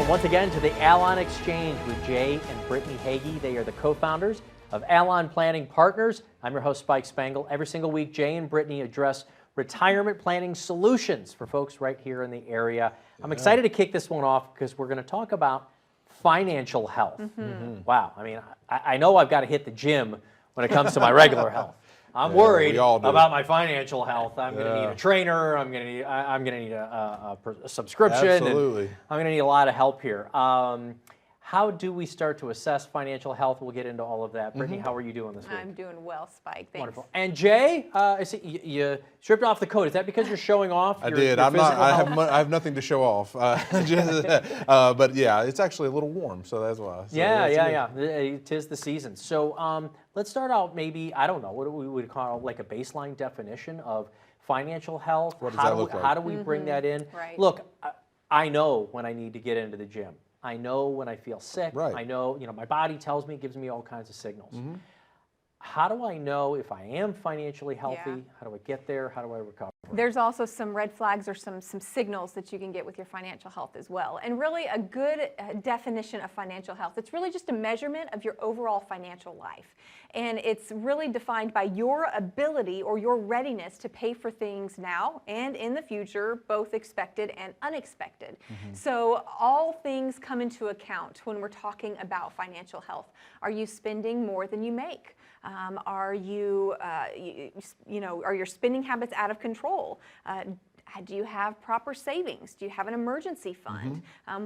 Welcome once again to the Allon Exchange with Jay and Brittany Hagee. They are the co-founders of Allon Planning Partners. I'm your host, Spike Spangle. Every single week, Jay and Brittany address retirement planning solutions for folks right here in the area. I'm excited to kick this one off because we're going to talk about financial health. Wow, I mean, I know I've got to hit the gym when it comes to my regular health. I'm worried about my financial health. I'm going to need a trainer. I'm going to need a subscription. Absolutely. I'm going to need a lot of help here. How do we start to assess financial health? We'll get into all of that. Brittany, how are you doing this week? I'm doing well, Spike. Thanks. Wonderful. And Jay, I see you stripped off the coat. Is that because you're showing off? I did. I'm not. I have nothing to show off. But yeah, it's actually a little warm, so that's why. So yeah. It is the season. So let's start out. Maybe I don't know what we would call like a baseline definition of financial health. What does that look like? How do we bring that in? Right. Look, I know when I need to get into the gym. I know when I feel sick. Right. I know, my body tells me, gives me all kinds of signals. How do I know if I am financially healthy? Yeah. How do I get there? How do I recover? There's also some red flags or some signals that you can get with your financial health as well. And really a good definition of financial health, it's really just a measurement of your overall financial life. And it's really defined by your ability or your readiness to pay for things now and in the future, both expected and unexpected. So all things come into account when we're talking about financial health. Are you spending more than you make? Are you, are your spending habits out of control? Do you have proper savings? Do you have an emergency fund?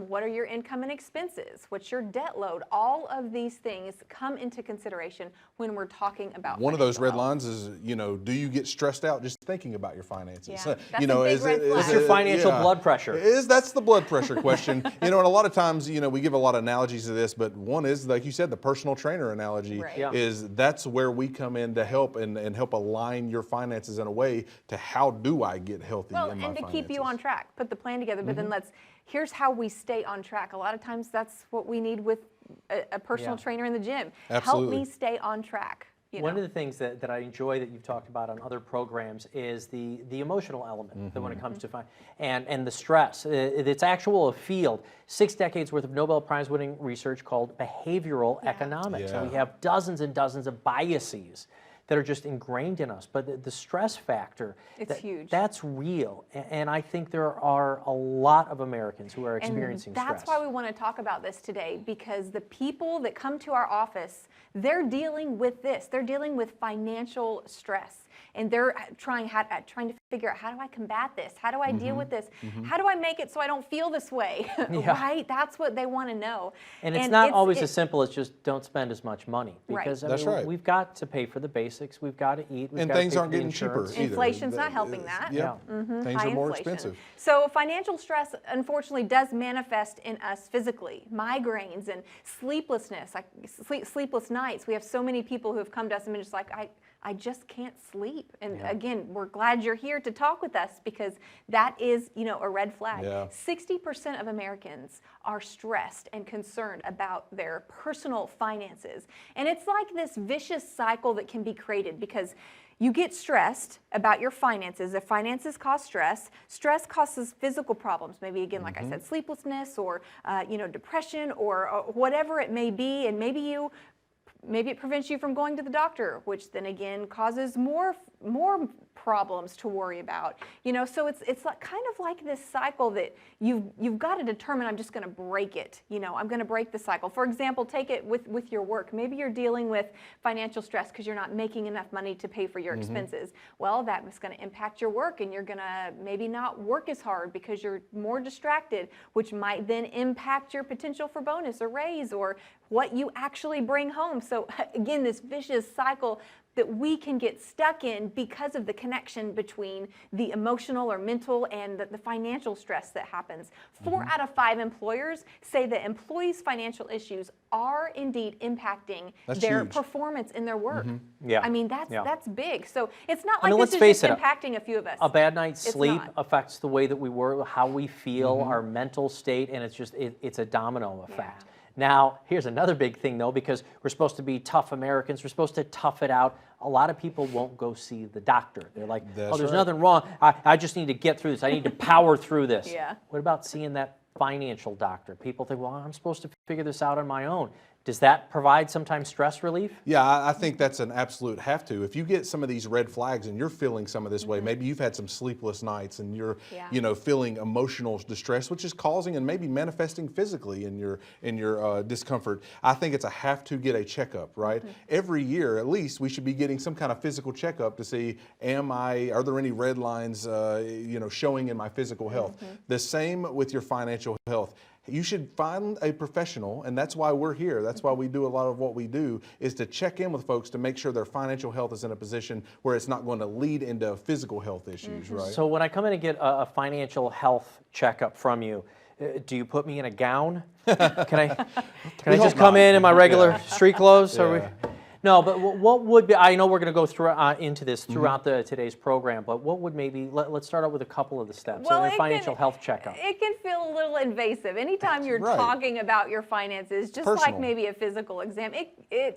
What are your income and expenses? What's your debt load? All of these things come into consideration when we're talking about one of those red health. lines is, do you get stressed out just thinking about your finances? Yeah, that's a big red flag. What's your financial blood pressure? That's the blood pressure question. And a lot of times, we give a lot of analogies to this, but one is, like you said, the personal trainer analogy is that's where we come in to help and help align your finances in a way to how do I get healthy in my and to finances. keep you on track, put the plan together, but then here's how we stay on track. A lot of times that's what we need with a personal trainer in the gym. Absolutely. Help me stay on track. One of the things that I enjoy that you've talked about on other programs is the emotional element that when it comes to and the stress. It's actual a field. 6 decades worth of Nobel Prize winning research called behavioral economics. Yeah. And we have dozens and dozens of biases that are just ingrained in us. But the stress factor, it's huge. That's real. And I think there are a lot of Americans who are experiencing stress. That's why we want to talk about this today, because the people that come to our office, they're dealing with this. They're dealing with financial stress. And they're trying to figure out, how do I combat this? How do I deal with this? How do I make it so I don't feel this way? Right? That's what they want to know. And it's not always as simple as just don't spend as much money. Because we've got to pay for the basics. We've got to eat. And things aren't getting cheaper either. Inflation's not helping that. Things are more expensive. So financial stress, unfortunately, does manifest in us physically. Migraines and sleeplessness, like sleepless nights. We have so many people who have come to us and been just like, I just can't sleep. And again, we're glad you're here to talk with us, because that is, a red flag. 60% of Americans are stressed and concerned about their personal finances. And it's like this vicious cycle that can be created, because you get stressed about your finances. If finances cause stress, stress causes physical problems. Maybe, again, like I said, sleeplessness or, depression or whatever it may be. And maybe it prevents you from going to the doctor, which then again causes more problems to worry about. So it's like, kind of like this cycle that you've got to determine, I'm just going to break it. I'm going to break the cycle. For example, take it with your work. Maybe you're dealing with financial stress because you're not making enough money to pay for your expenses. Well, that is going to impact your work, and you're going to maybe not work as hard because you're more distracted, which might then impact your potential for bonus or raise or what you actually bring home. So again, this vicious cycle that we can get stuck in because of the connection between the emotional or mental and the financial stress that happens. 4 out of 5 employers say that employees' financial issues are indeed impacting their performance in their work. I mean, that's big. So it's not like this is just impacting a few of us. A bad night's sleep affects the way that we work, how we feel, our mental state, and it's a domino effect. Now, here's another big thing, though, because we're supposed to be tough Americans. We're supposed to tough it out. A lot of people won't go see the doctor. They're like, there's nothing wrong. I just need to get through this. I need to power through this. What about seeing that financial doctor. People think, well, I'm supposed to figure this out on my own. Does that provide sometimes stress relief? Yeah, I think that's an absolute have to. If you get some of these red flags and you're feeling some of this way, maybe you've had some sleepless nights and you're, feeling emotional distress, which is causing and maybe manifesting physically in your discomfort. I think it's a have to get a checkup, right? Every year, at least, we should be getting some kind of physical checkup to see, are there any red lines, showing in my physical health? The same with your financial health. You should find a professional, and that's why we're here. That's why we do a lot of what we do, is to check in with folks to make sure their financial health is in a position where it's not going to lead into physical health issues, right? So when I come in and get a financial health checkup from you, do you put me in a gown? Can I just come in my regular street clothes? Yeah. No, but what would be, I know we're going to go through into this throughout today's program, but what would maybe, let's start out with a couple of the steps. Well, a financial health checkup. It can feel a little invasive. Anytime you're talking about your finances, just Personal. like maybe a physical exam,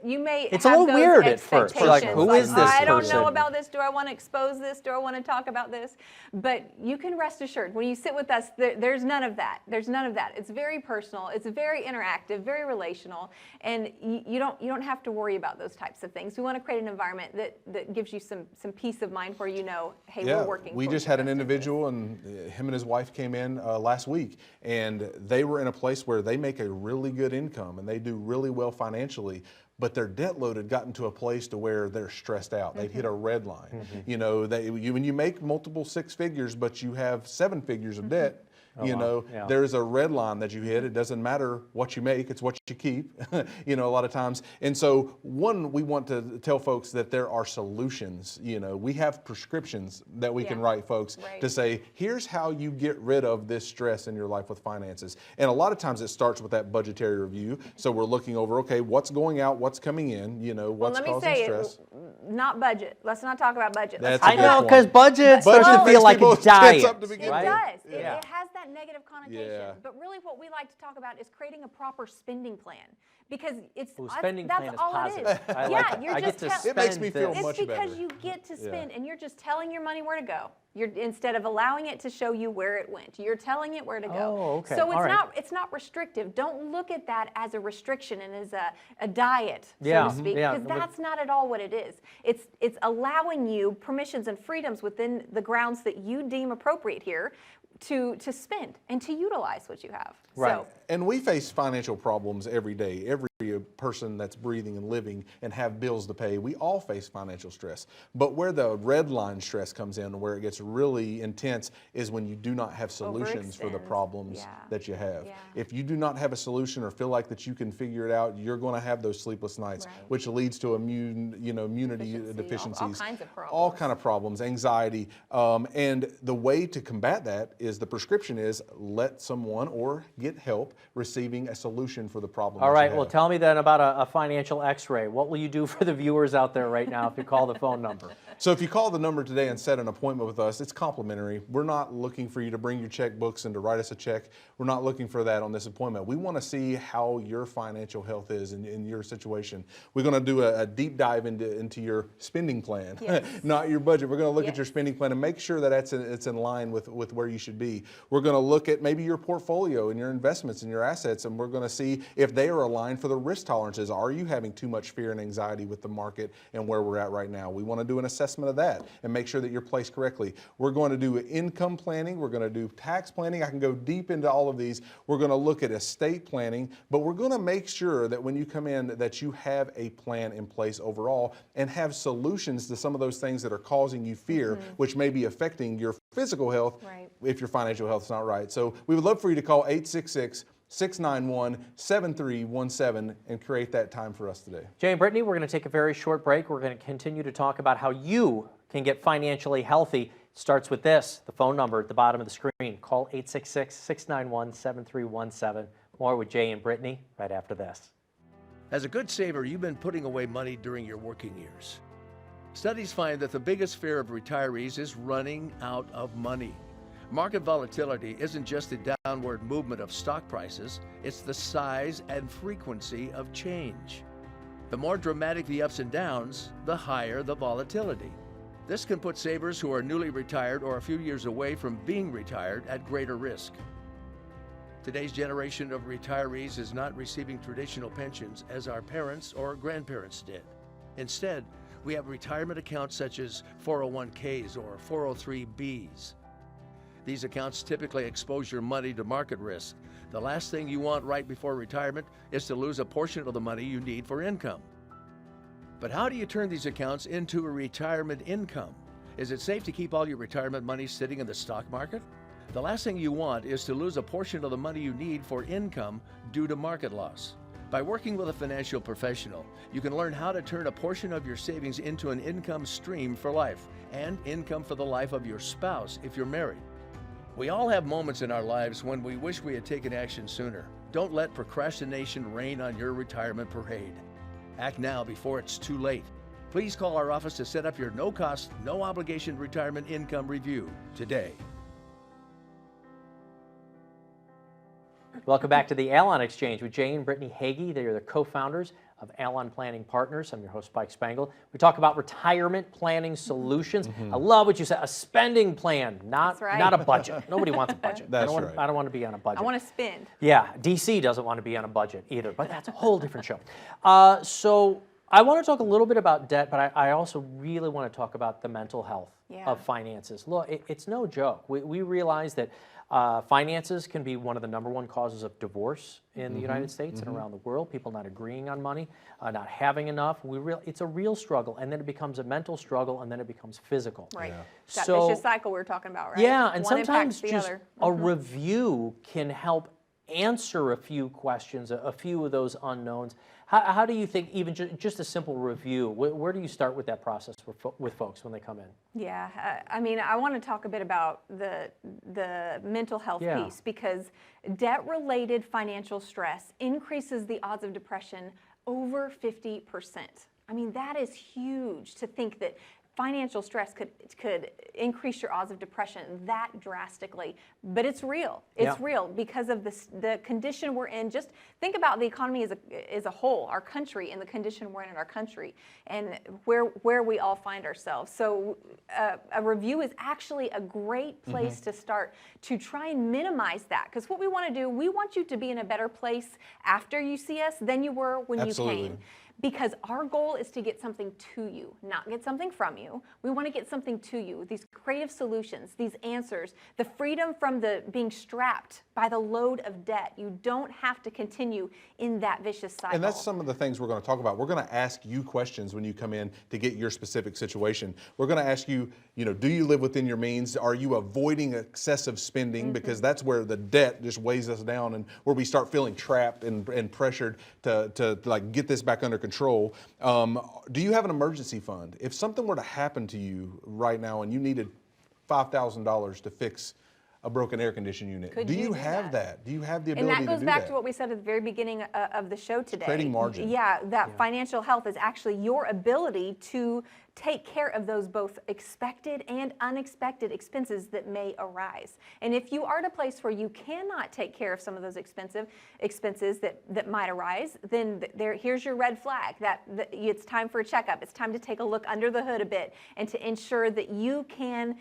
you may It's have a little those weird at first. expectations, Like, who is this I don't person? know about this. Do I want to expose this? Do I want to talk about this? But you can rest assured, when you sit with us, there's none of that. There's none of that. It's very personal. It's very interactive, very relational, and you don't have to worry about those types of things. We want to create an environment that gives you some peace of mind where you know, hey, we're working. We just had an individual, and him and his wife came in last week, and they were in a place where they make a really good income and they do really well financially, but their debt load had gotten to a place to where they're stressed out. They'd hit a red line. When you make multiple six figures, but you have seven figures of debt, there's a red line that you hit. It doesn't matter what you make, it's what you keep, a lot of times. And so we want to tell folks that there are solutions. We have prescriptions that we can write folks to say, here's how you get rid of this stress in your life with finances. And a lot of times it starts with that budgetary review. So we're looking over, okay, what's going out, what's coming in, what's causing stress. Not budget. Let's not talk about budget. I know, because budget starts to feel like a diet. It does. It has that negative connotation. Yeah. But really what we like to talk about is creating a proper spending plan. Because spending that's plan is all positive. it is. I like that. You're I just get to spend It makes me feel this. much It's because better. you get to spend, and you're just telling your money where to go. Instead of allowing it to show you where it went, you're telling it where to go. Oh, okay. So All right. it's not restrictive. Don't look at that as a restriction and as a diet, so Yeah. to speak, Yeah. because that's not at all what it is. It's allowing you permissions and freedoms within the grounds that you deem appropriate here to spend and to utilize what you have. Right. So, And we face financial problems every day. Every person that's breathing and living and have bills to pay, we all face financial stress. But where the red line stress comes in, where it gets really intense, is when you do not have solutions for the Overextend. problems that you have. Yeah. If you do not have a solution or feel like that you can figure it out, you're going to have those sleepless nights, Right. which leads to immunity deficiencies, all kinds of problems. all kind of problems, anxiety. And the way to combat that is the prescription is let someone or get help receiving a solution for the problem. All that right, you well, have. tell me then about a financial x-ray. What will you do for the viewers out there right now if you call the phone number? So if you call the number today and set an appointment with us, it's complimentary. We're not looking for you to bring your checkbooks and to write us a check. We're not looking for that on this appointment. We want to see how your financial health is in your situation. We're going to do a deep dive into your spending plan, not your budget. We're going to look at your spending plan and make sure that it's in line with where you should be. We're going to look at maybe your portfolio and your investments and your assets, and we're going to see if they are aligned for the risk tolerances. Are you having too much fear and anxiety with the market and where we're at right now? We want to do an assessment of that and make sure that you're placed correctly. We're going to do income planning. We're going to do tax planning. I can go deep into all of these. We're going to look at estate planning, but we're going to make sure that when you come in that you have a plan in place overall and have solutions to some of those things that are causing you fear, which may be affecting your physical health if your financial health is not right. So we would love for you to call 866-691-7317 and create that time for us today. Jay and Brittany, we're going to take a very short break. We're going to continue to talk about how you can get financially healthy. It starts with this, the phone number at the bottom of the screen. Call 866-691-7317. More with Jay and Brittany right after this. As a good saver, you've been putting away money during your working years. Studies find that the biggest fear of retirees is running out of money. Market volatility isn't just the downward movement of stock prices, it's the size and frequency of change. The more dramatic the ups and downs, the higher the volatility. This can put savers who are newly retired or a few years away from being retired at greater risk. Today's generation of retirees is not receiving traditional pensions as our parents or grandparents did. Instead, we have retirement accounts such as 401ks or 403bs. These accounts typically expose your money to market risk. The last thing you want right before retirement is to lose a portion of the money you need for income. But how do you turn these accounts into a retirement income? Is it safe to keep all your retirement money sitting in the stock market? The last thing you want is to lose a portion of the money you need for income due to market loss. By working with a financial professional, you can learn how to turn a portion of your savings into an income stream for life and income for the life of your spouse if you're married. We all have moments in our lives when we wish we had taken action sooner. Don't let procrastination reign on your retirement parade. Act now before it's too late. Please call our office to set up your no-cost, no-obligation retirement income review today. Welcome back to the Allon Exchange with Jay and Brittany Hagee. They are the co-founders of Allon Planning Partners. I'm your host, Spike Spangle. We talk about retirement planning solutions. I love what you said, a spending plan, not a budget. Nobody wants a budget. I don't want to be on a budget. I want to spend. Yeah, DC doesn't want to be on a budget either, but that's a whole different show. So I want to talk a little bit about debt, but I also really want to talk about the mental health of finances. Look, it's no joke. We realize that finances can be one of the #1 causes of divorce in the United States and around the world. People not agreeing on money, not having enough. It's a real struggle, and then it becomes a mental struggle, and then it becomes physical. Right. That vicious cycle we were talking about, right? Yeah, and One sometimes impacts the just other. a review can help answer a few questions, a few of those unknowns. How do you think, even just a simple review, where do you start with that process with folks when they come in? Yeah, I mean, I want to talk a bit about the mental health piece, because debt-related financial stress increases the odds of depression over 50%. I mean, that is huge, to think that financial stress could increase your odds of depression that drastically. But it's real. It's real because of the condition we're in. Just think about the economy as a whole, our country, and the condition we're in our country, and where we all find ourselves. So a review is actually a great place to start to try and minimize that. Because what we want to do, we want you to be in a better place after you see us than you were when you came. Because our goal is to get something to you, not get something from you. We want to get something to you. These creative solutions, these answers, the freedom from being strapped by the load of debt. You don't have to continue in that vicious cycle. And that's some of the things we're going to talk about. We're going to ask you questions when you come in to get your specific situation. We're going to ask you, do you live within your means? Are you avoiding excessive spending? Because that's where the debt just weighs us down, and where we start feeling trapped and pressured to like get this back under control. Do you have an emergency fund? If something were to happen to you right now and you needed $5,000 to fix a broken air conditioning unit, do you have that? Do you have the ability to do that? And that goes back to what we said at the very beginning of the show today. Creating margin. Yeah, that financial health is actually your ability to take care of those both expected and unexpected expenses that may arise. And if you are at a place where you cannot take care of some of those expenses that might arise, then here's your red flag that it's time for a checkup. It's time to take a look under the hood a bit and to ensure that you can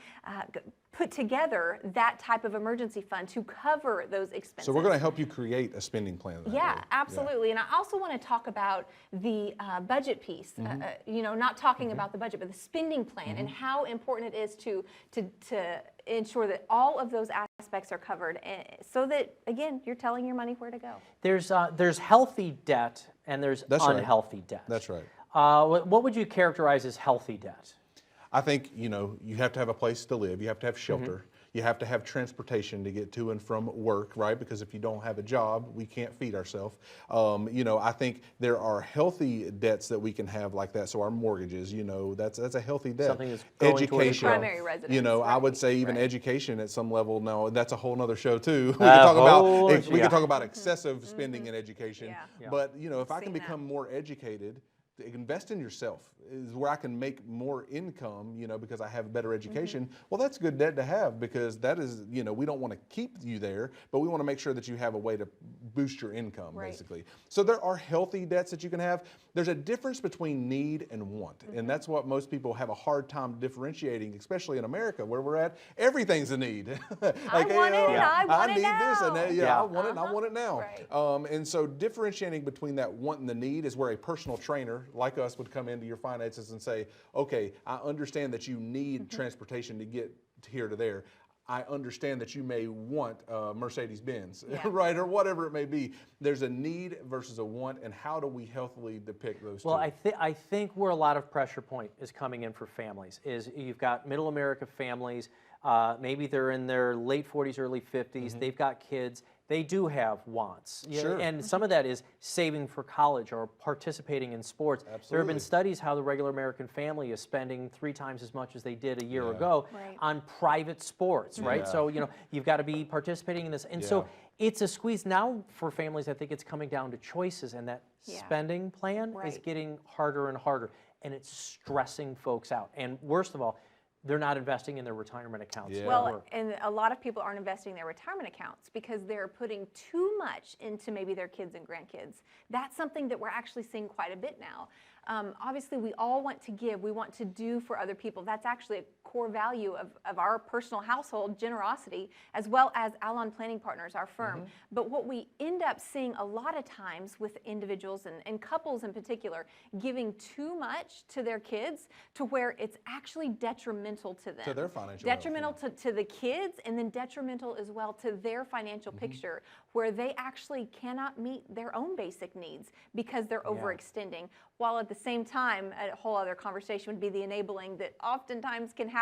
put together that type of emergency fund to cover those expenses. So we're going to help you create a spending plan. Yeah, absolutely. And I also want to talk about the budget piece. Not talking about the budget, but the spending plan, and how important it is to ensure that all of those aspects are covered, so that, again, you're telling your money where to go. There's healthy debt and there's unhealthy debt. That's right. What would you characterize as healthy debt? I think, you have to have a place to live. You have to have shelter. You have to have transportation to get to and from work, right? Because if you don't have a job, we can't feed ourselves. I think there are healthy debts that we can have like that. So our mortgages, that's a healthy debt. Something that's going education, towards primary residence. I would say even education at some level. No, that's a whole nother show too. We can talk about excessive spending in education. But if I can become more educated invest in yourself is where I can make more income, because I have a better education. Well, that's good debt to have, because that is, we don't want to keep you there, but we want to make sure that you have a way to boost your income, basically. So there are healthy debts that you can have. There's a difference between need and want, and that's what most people have a hard time differentiating, especially in America where we're at. Everything's a need. I want it, and I want it need now. this, and I want it, and I want it now. Right. And so differentiating between that want and the need is where a personal trainer like us would come into your finances and say, okay, I understand that you need transportation to get here to there. I understand that you may want Mercedes-Benz, right, or whatever it may be. There's a need versus a want, and how do we healthily depict those two? Well, I think where a lot of pressure point is coming in for families is you've got middle America families, maybe they're in their late 40s, early 50s, they've got kids. They do have wants. Sure. And some of that is saving for college or participating in sports. Absolutely. There have been studies how the regular American family is spending 3 times as much as they did a year ago on private sports, right? So, you've got to be participating in this. And so it's a squeeze. Now for families, I think it's coming down to choices, and that spending plan is getting harder and harder, and it's stressing folks out. And worst of all, they're not investing in their retirement accounts. Well, and a lot of people aren't investing in their retirement accounts because they're putting too much into maybe their kids and grandkids. That's something that we're actually seeing quite a bit now. Obviously, we all want to give. We want to do for other people. That's actually a core value of our personal household, generosity, as well as Allon Planning Partners, our firm. But what we end up seeing a lot of times with individuals and couples in particular, giving too much to their kids to where it's actually detrimental to them. To their financial detrimental health, to the kids, and then detrimental as well to their financial picture, where they actually cannot meet their own basic needs because they're overextending. While at the same time, a whole other conversation would be the enabling that oftentimes can happen,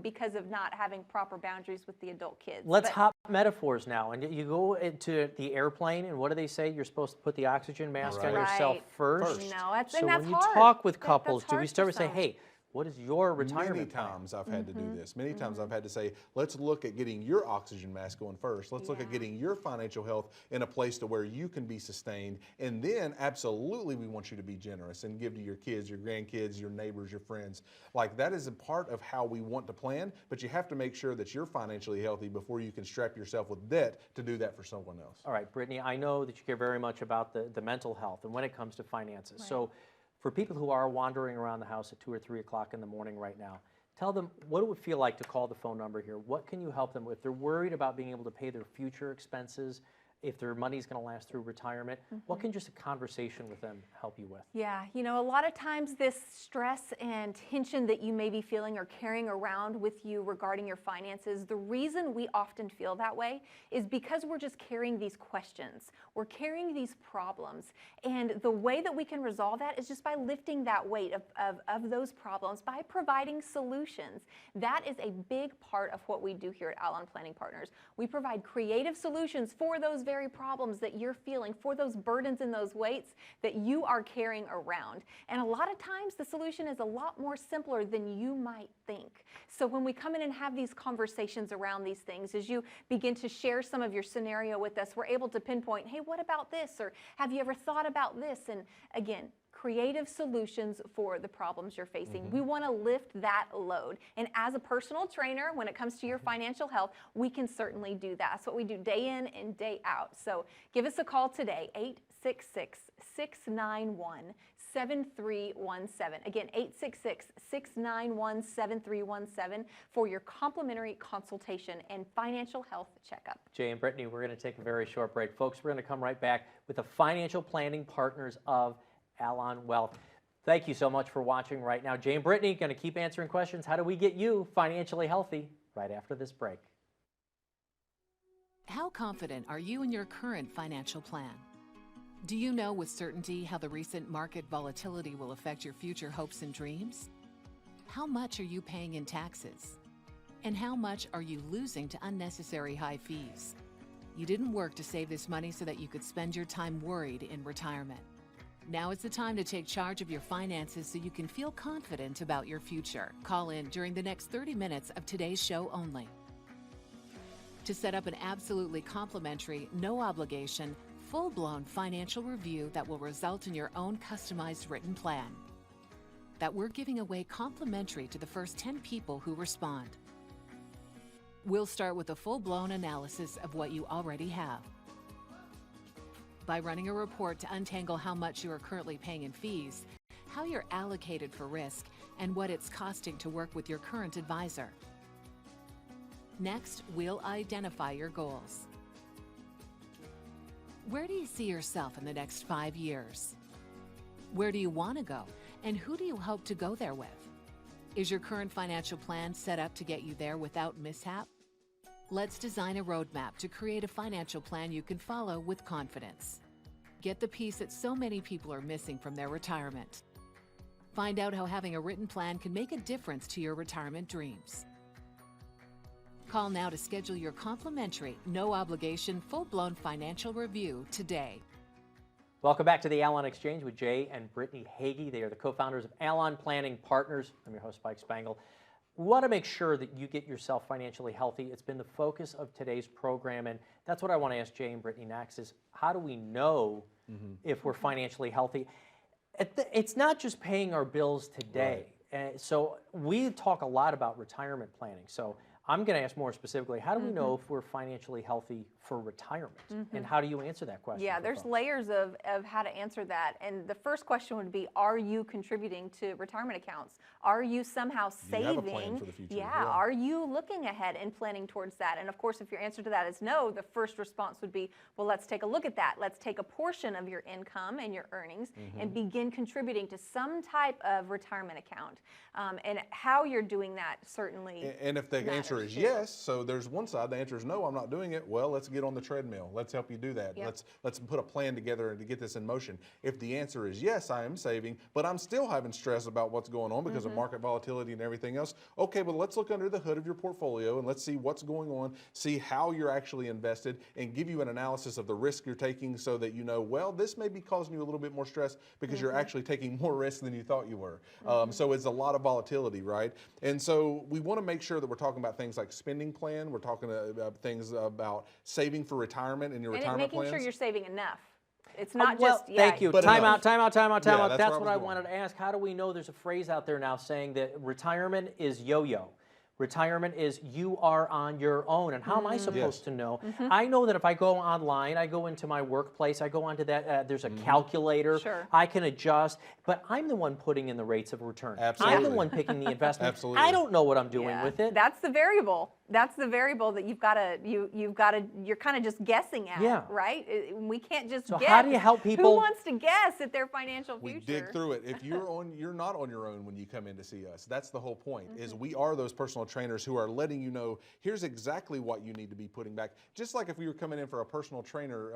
because of not having proper boundaries with the adult kids. Let's hop metaphors now. And you go into the airplane, and what do they say? You're supposed to put the oxygen mask on yourself first. No, that's so that's when you hard. talk with couples, That's do we hard start for to say, some. hey, what is your retirement Many plan? times I've had to do this. Many times I've had to say, let's look at getting your oxygen mask going first. Let's look at getting your financial health in a place to where you can be sustained. And then absolutely we want you to be generous and give to your kids, your grandkids, your neighbors, your friends. Like that is a part of how we want to plan, but you have to make sure that you're financially healthy before you can strap yourself with debt to do that for someone else. All right, Brittany, I know that you care very much about the mental health and when it comes to finances. So for people who are wandering around the house at 2 or 3 o'clock in the morning right now, tell them what it would feel like to call the phone number here. What can you help them with? If they're worried about being able to pay their future expenses, if their money's going to last through retirement, what can just a conversation with them help you with? Yeah, a lot of times this stress and tension that you may be feeling or carrying around with you regarding your finances, the reason we often feel that way is because we're just carrying these questions. We're carrying these problems. And the way that we can resolve that is just by lifting that weight of those problems, by providing solutions. That is a big part of what we do here at Allon Planning Partners. We provide creative solutions for those very problems that you're feeling, for those burdens and those weights that you are carrying around. And a lot of times the solution is a lot more simpler than you might think. So when we come in and have these conversations around these things, as you begin to share some of your scenario with us, we're able to pinpoint, hey, what about this? Or have you ever thought about this? And again, creative solutions for the problems you're facing. We want to lift that load. And as a personal trainer, when it comes to your financial health, we can certainly do that. That's what we do day in and day out. So give us a call today, 866-691-7317. Again, 866-691-7317 for your complimentary consultation and financial health checkup. Jay and Brittany, we're going to take a very short break. Folks, we're going to come right back with the financial planning partners of Allon Wealth. Thank you so much for watching right now. Jay and Brittany going to keep answering questions. How do we get you financially healthy right after this break? How confident are you in your current financial plan? Do you know with certainty how the recent market volatility will affect your future hopes and dreams? How much are you paying in taxes? And how much are you losing to unnecessary high fees? You didn't work to save this money so that you could spend your time worried in retirement. Now is the time to take charge of your finances so you can feel confident about your future. Call in during the next 30 minutes of today's show only. To set up an absolutely complimentary, no obligation, full-blown financial review that will result in your own customized written plan that we're giving away complimentary to the first 10 people who respond. We'll start with a full-blown analysis of what you already have. By running a report to untangle how much you are currently paying in fees, how you're allocated for risk, and what it's costing to work with your current advisor. Next, we'll identify your goals. Where do you see yourself in the next 5 years? Where do you want to go, and who do you hope to go there with? Is your current financial plan set up to get you there without mishap? Let's design a roadmap to create a financial plan you can follow with confidence. Get the piece that so many people are missing from their retirement. Find out how having a written plan can make a difference to your retirement dreams. Call now to schedule your complimentary, no-obligation, full-blown financial review today. Welcome back to the Allon Exchange with Jay and Brittany Hagee. They are the co-founders of Allon Planning Partners. I'm your host, Spike Spangle. We want to make sure that you get yourself financially healthy. It's been the focus of today's program, and that's what I want to ask Jay and Brittany next is how do we know if we're financially healthy? It's not just paying our bills today. Right. So we talk a lot about retirement planning. So I'm going to ask more specifically, how do we know if we're financially healthy for retirement? And how do you answer that question? Yeah, there's layers of how to answer that. And the first question would be, are you contributing to retirement accounts? Are you somehow saving? You have a plan for the future. Yeah, are you looking ahead and planning towards that? And of course, if your answer to that is no, the first response would be, well, let's take a look at that. Let's take a portion of your income and your earnings and begin contributing to some type of retirement account. And how you're doing that certainly And if the answer is yes, so there's one side, the answer is no, I'm not doing it, well, let's get on the treadmill. Let's help you do that. Let's put a plan together to get this in motion. If the answer is yes, I am saving, but I'm still having stress about what's going on because of market volatility and everything else, okay, well, let's look under the hood of your portfolio and let's see what's going on, see how you're actually invested, and give you an analysis of the risk you're taking so that you know, well, this may be causing you a little bit more stress because you're actually taking more risk than you thought you were. So it's a lot of volatility, right? And so we want to make sure that we're talking about things like spending plan. We're talking about things about saving for retirement and your retirement plans. Making sure you're saving enough. It's not well, just, thank you. Time out. Yeah, that's what I wanted to ask. How do we know there's a phrase out there now saying that retirement is yo-yo? Retirement is you are on your own. And how am I supposed to know? I know that if I go online, I go into my workplace, I go onto that, there's a calculator, I can adjust, but I'm the one putting in the rates of return. Absolutely. I'm the one picking the investment. Absolutely. I don't know what I'm doing with it. That's the variable. That's the variable that you've got to, you're kind of just guessing at, right? We can't just guess. So how do you help people? Who wants to guess at their financial future? We dig through it. If you're not on your own when you come in to see us. That's the whole point, is we are those personal trainers who are letting you know, here's exactly what you need to be putting back. Just like if we were coming in for a personal trainer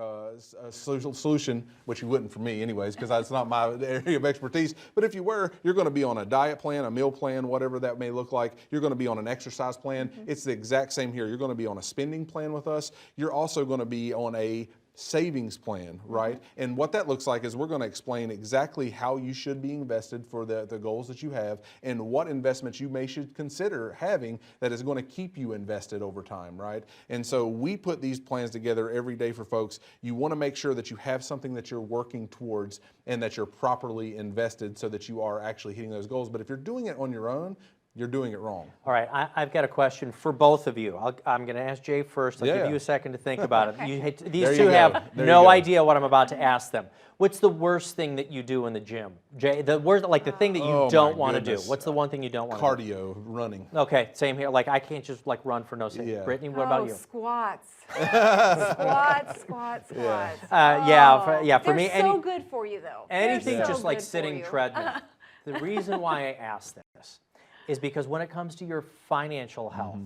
solution, which you wouldn't for me anyways, because that's not my area of expertise, but if you were, you're going to be on a diet plan, a meal plan, whatever that may look like. You're going to be on an exercise plan. It's the exact same here. You're going to be on a spending plan with us. You're also going to be on a savings plan, right? And what that looks like is we're going to explain exactly how you should be invested for the goals that you have and what investments you should consider having that is going to keep you invested over time, right? And so we put these plans together every day for folks. You want to make sure that you have something that you're working towards and that you're properly invested so that you are actually hitting those goals. But if you're doing it on your own, you're doing it wrong. All right, I've got a question for both of you. I'm going to ask Jay first. I'll give you a second to think about it. These two have no idea what I'm about to ask them. What's the worst thing that you do in the gym? Jay, the worst, like the thing that you don't want to do. What's the one thing you don't want to do? Cardio, running. Okay, same here. Like I can't just like run for no sake. Brittany, what about you? Squats. Squats. For me, they're so good for you though. Anything so just like good for sitting you. treadmill. The reason why I ask this is because when it comes to your financial health,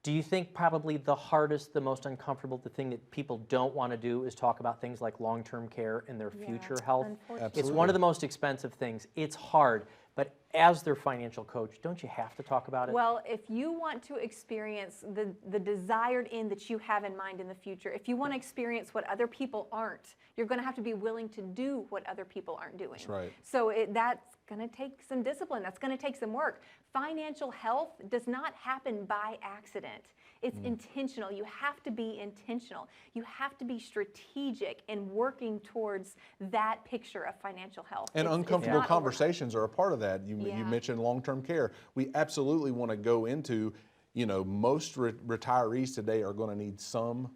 do you think probably the hardest, the most uncomfortable, the thing that people don't want to do is talk about things like long-term care and their future health? It's one of the most expensive things. It's hard, but as their financial coach, don't you have to talk about it? Well, if you want to experience the desired end that you have in mind in the future, if you want to experience what other people aren't, you're going to have to be willing to do what other people aren't doing. That's right. So that's going to take some discipline. That's going to take some work. Financial health does not happen by accident. It's intentional. You have to be intentional. You have to be strategic in working towards that picture of financial health. And It's uncomfortable not conversations are a part of that. You Yeah. mentioned long-term care. We absolutely want to go into, most retirees today are going to need some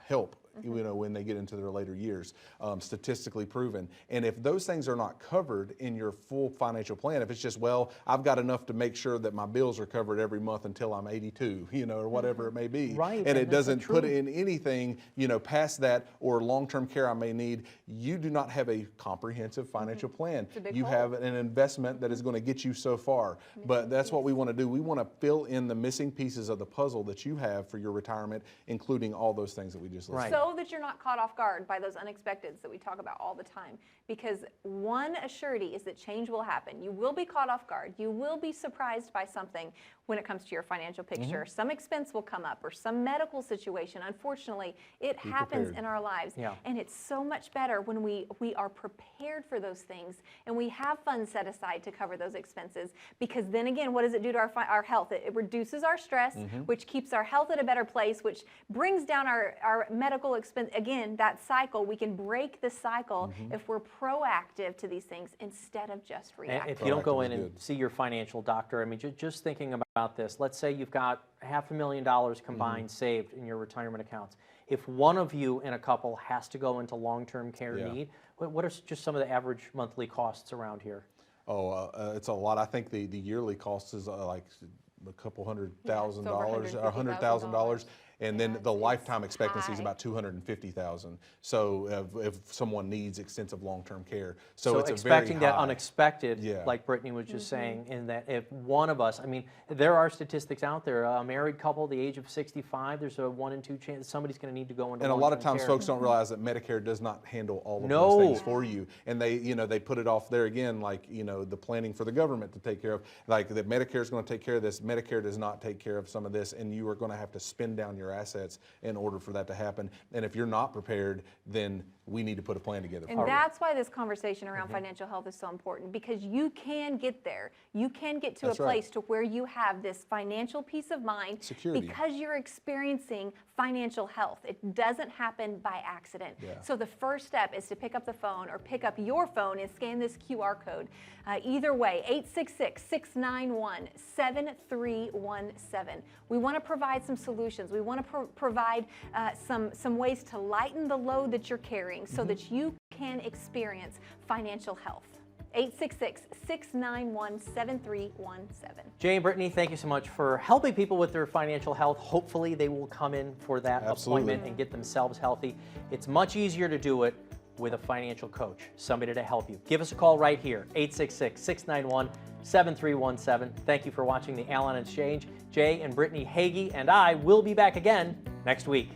help, when they get into their later years, statistically proven. And if those things are not covered in your full financial plan, if it's just, well, I've got enough to make sure that my bills are covered every month until I'm 82, or whatever it may be. Right, and it that's doesn't true. put in anything, past that or long-term care I may need, you do not have a comprehensive financial plan. a big You hole. have an investment that is going to get you so far. But that's what we want to do. We want to fill in the missing pieces of the puzzle that you have for your retirement, including all those things that we just listed. Right. So that you're not caught off guard by those unexpecteds that we talk about all the time. Because one assurity is that change will happen. You will be caught off guard. You will be surprised by something when it comes to your financial picture. Some expense will come up or some medical situation. Unfortunately, it happens prepared. in our lives. Yeah. And it's so much better when we are prepared for those things and we have funds set aside to cover those expenses. Because then again, what does it do to our health? It reduces our stress, which keeps our health at a better place, which brings down our medical expense. Again, that cycle, we can break the cycle if we're proactive to these things instead of just And reactive. if you don't go Proactive in is and good. see your financial doctor, I mean, just thinking about this, let's say you've got $500,000 combined saved in your retirement accounts. If one of you in a couple has to go into long-term care Yeah. need, what are just some of the average monthly costs around here? It's a lot. I think the yearly cost is like a couple $100,000, $150,000. $100,000, and then the it's lifetime expectancy is high. about $250,000. So if someone needs extensive long-term care, So it's expecting a very that high. unexpected, Yeah. like Brittany was just saying, in that if one of us, I mean, there are statistics out there, a married couple, the age of 65, there's a 1 in 2 chance somebody's going to need to go into And a lot of long-term times care. folks don't realize that Medicare does not handle all of No. those things for you. And they put it off there again, like, the planning for the government to take care of, like that Medicare is going to take care of this. Medicare does not take care of some of this, and you are going to have to spend down your assets in order for that to happen. And if you're not prepared, then we need to put a plan together And for you. that's why this conversation around financial health is so important, because you can get there. You can get to That's a right. place to where you have this financial peace of mind Security. because you're experiencing financial health. It doesn't happen by accident. Yeah. So the first step is to pick up the phone or pick up your phone and scan this QR code. Either way, 866-691-7317. We want to provide some solutions. We want to provide some ways to lighten the load that you're carrying so that you can experience financial health. 866-691-7317. Jay and Brittany, thank you so much for helping people with their financial health. Hopefully they will come in for that Absolutely. appointment and get themselves healthy. It's much easier to do it with a financial coach, somebody to help you. Give us a call right here, 866-691-7317. Thank you for watching the Allon Exchange. Jay and Brittany Hagee and I will be back again next week.